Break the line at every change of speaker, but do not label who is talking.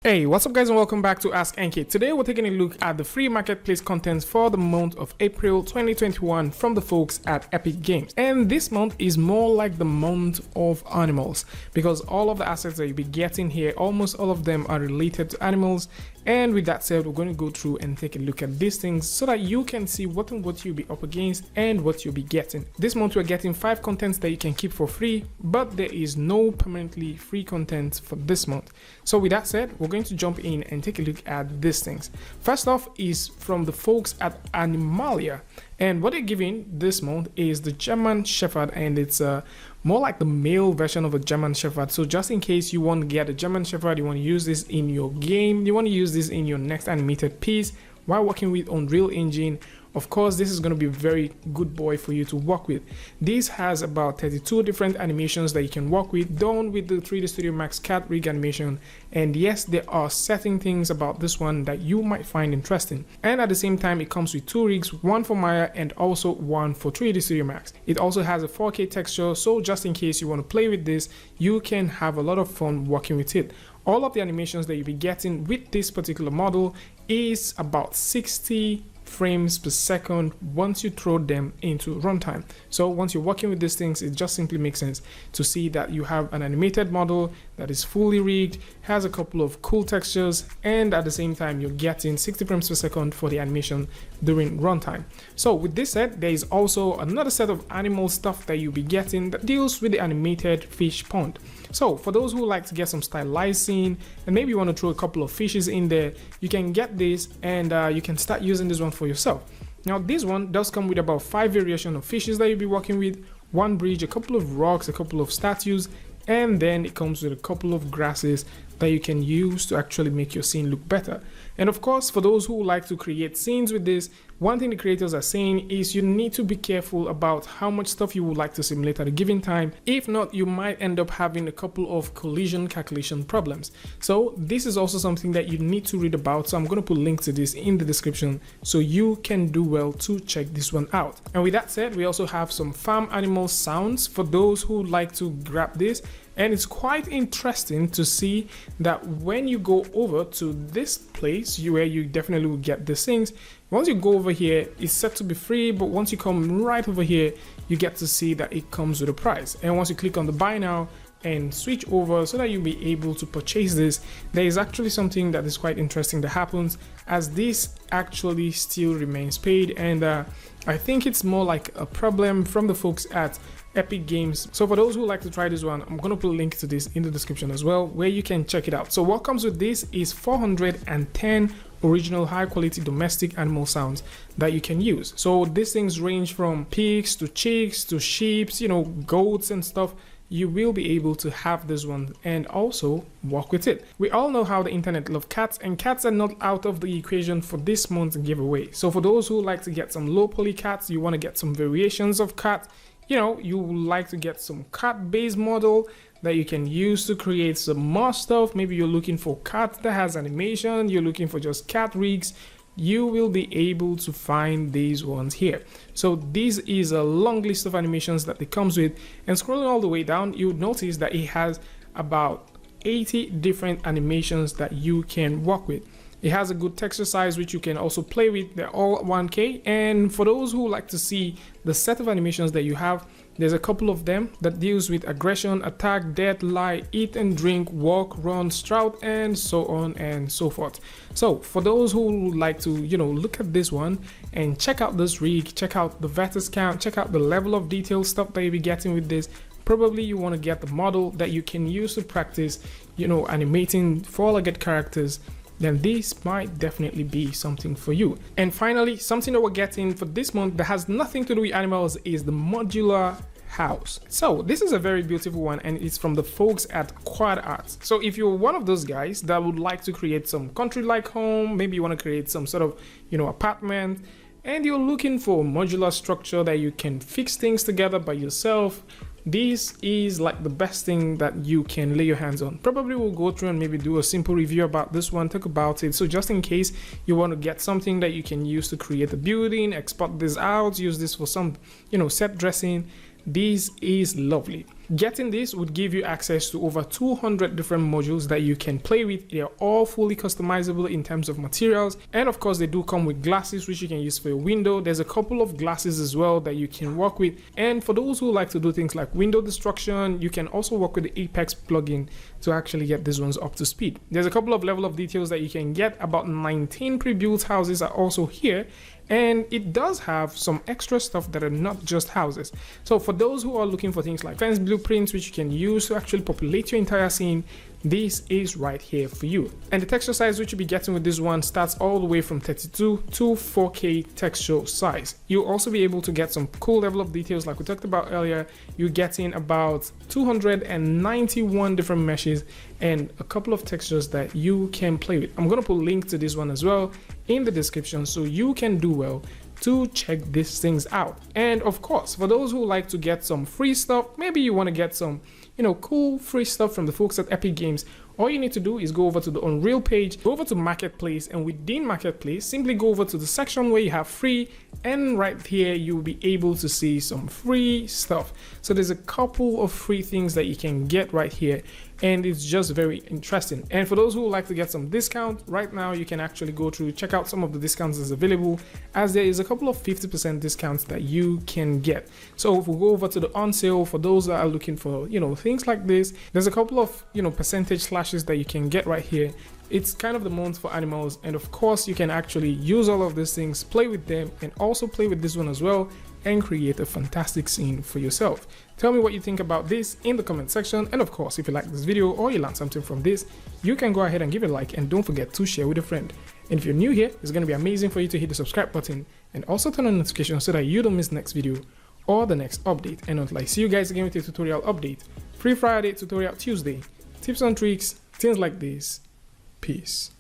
Hey, what's up guys and welcome back to askNK. Today we're taking a look at the free marketplace contents for the month of April 2021 from the folks at Epic Games. And this month is more like the month of animals because all of the assets that you'll be getting here, almost all of them are related to animals. And with that said, we're going to go through and take a look at these things so that you can see what you'll be up against and what you'll be getting. This month we're getting 5 contents that you can keep for free, but there is no permanently free content for this month. So with that said, we're going to jump in and take a look at these things. First off is from the folks at Animalia, and what they're giving this month is the German Shephard, and it's more like the male version of a German Shepherd. So just in case you want to get a German Shepherd, you want to use this in your game, you want to use this in your next animated piece while working with Unreal Engine, of course this is going to be a very good boy for you to work with. This has about 32 different animations that you can work with, done with the 3D Studio Max cat rig animation. And yes, there are certain things about this one that you might find interesting. And at the same time, it comes with 2 rigs, one for Maya and also one for 3D Studio Max. It also has a 4K texture, so just in case you want to play with this, you can have a lot of fun working with it. All of the animations that you'll be getting with this particular model is about 60 frames per second once you throw them into runtime. So once you're working with these things, it just simply makes sense to see that you have an animated model that is fully rigged, has a couple of cool textures, and at the same time you're getting 60 frames per second for the animation during runtime. So with this said, there is also another set of animal stuff that you'll be getting that deals with the animated fish pond. So for those who like to get some stylized scene and maybe you want to throw a couple of fishes in there, you can get this and you can start using this one for yourself. Now this one does come with about 5 variations of fishes that you'll be working with, 1 bridge, a couple of rocks, a couple of statues, and then it comes with a couple of grasses that you can use to actually make your scene look better. And of course, for those who like to create scenes with this, one thing the creators are saying is you need to be careful about how much stuff you would like to simulate at a given time. If not, you might end up having a couple of collision calculation problems. So this is also something that you need to read about. So I'm going to put links to this in the description so you can do well to check this one out. And with that said, we also have some farm animal sounds for those who like to grab this. And it's quite interesting to see that when you go over to this place where you definitely will get these things, once you go over here, it's set to be free, but once you come right over here, you get to see that it comes with a price. And once you click on the buy now and switch over so that you'll be able to purchase this, there is actually something that is quite interesting that happens, as this actually still remains paid. And I think it's more like a problem from the folks at Epic Games. So for those who like to try this one, I'm going to put a link to this in the description as well, where you can check it out. So what comes with this is 410 original high quality domestic animal sounds that you can use. So these things range from pigs to chicks to sheep, goats and stuff. You will be able to have this one and also work with it. We all know how the internet loves cats, and cats are not out of the equation for this month's giveaway. So for those who like to get some LowPoly cats, you want to get some variations of cats, you would like to get some cat based model that you can use to create some more stuff. Maybe you're looking for cat that has animation, you're looking for just cat rigs, you will be able to find these ones here. So this is a long list of animations that it comes with, and scrolling all the way down, you would notice that it has about 80 different animations that you can work with. It has a good texture size which you can also play with. They're all 1K, and for those who like to see the set of animations that you have, there's a couple of them that deals with aggression, attack, death, lie, eat and drink, walk, run, strout, and so on and so forth. So for those who would like to look at this one and check out this rig, check out the vertex count, check out the level of detail stuff that you'll be getting with this, probably you want to get the model that you can use to practice animating 4-legged characters, then this might definitely be something for you. And finally, something that we're getting for this month that has nothing to do with animals is the Modular House. So this is a very beautiful one, and it's from the folks at QUAKE. So if you're one of those guys that would like to create some country-like home, maybe you want to create some sort of apartment, and you're looking for a modular structure that you can fix things together by yourself, this is like the best thing that you can lay your hands on. Probably we'll go through and maybe do a simple review about this one, talk about it. So just in case you want to get something that you can use to create a building, export this out, use this for some set dressing, this is lovely. Getting this would give you access to over 200 different modules that you can play with. They are all fully customizable in terms of materials, and of course they do come with glasses which you can use for your window. There's a couple of glasses as well that you can work with, and for those who like to do things like window destruction, you can also work with the Apex plugin to actually get these ones up to speed. There's a couple of level of details that you can get. About 19 pre-built houses are also here, and it does have some extra stuff that are not just houses. So for those who are looking for things like fence blueprints which you can use to actually populate your entire scene, this is right here for you. And the texture size which you'll be getting with this one starts all the way from 32 to 4K texture size. You'll also be able to get some cool level of details like we talked about earlier. You're getting about 291 different meshes and a couple of textures that you can play with. I'm going to put a link to this one as well in the description so you can do well to check these things out. And of course, for those who like to get some free stuff, maybe you want to get some cool free stuff from the folks at Epic Games, all you need to do is go over to the Unreal page, go over to Marketplace, and within Marketplace, simply go over to the section where you have free, and right here, you'll be able to see some free stuff. So there's a couple of free things that you can get right here, and it's just very interesting. And for those who like to get some discount, right now you can actually go through, check out some of the discounts that's available, as there is a couple of 50% discounts that you can get. So if we go over to the on sale, for those that are looking for, things like this, there's a couple of, percentage slashes that you can get right here. It's kind of the month for animals, and of course you can actually use all of these things, play with them, and also play with this one as well, and create a fantastic scene for yourself. Tell me what you think about this in the comment section, and of course if you like this video or you learned something from this, you can go ahead and give it a like, and don't forget to share with a friend. And if you're new here, it's going to be amazing for you to hit the subscribe button and also turn on notifications so that you don't miss the next video or the next update. And until I see you guys again with a tutorial update, Free Friday, Tutorial Tuesday, tips and tricks, things like this. Peace.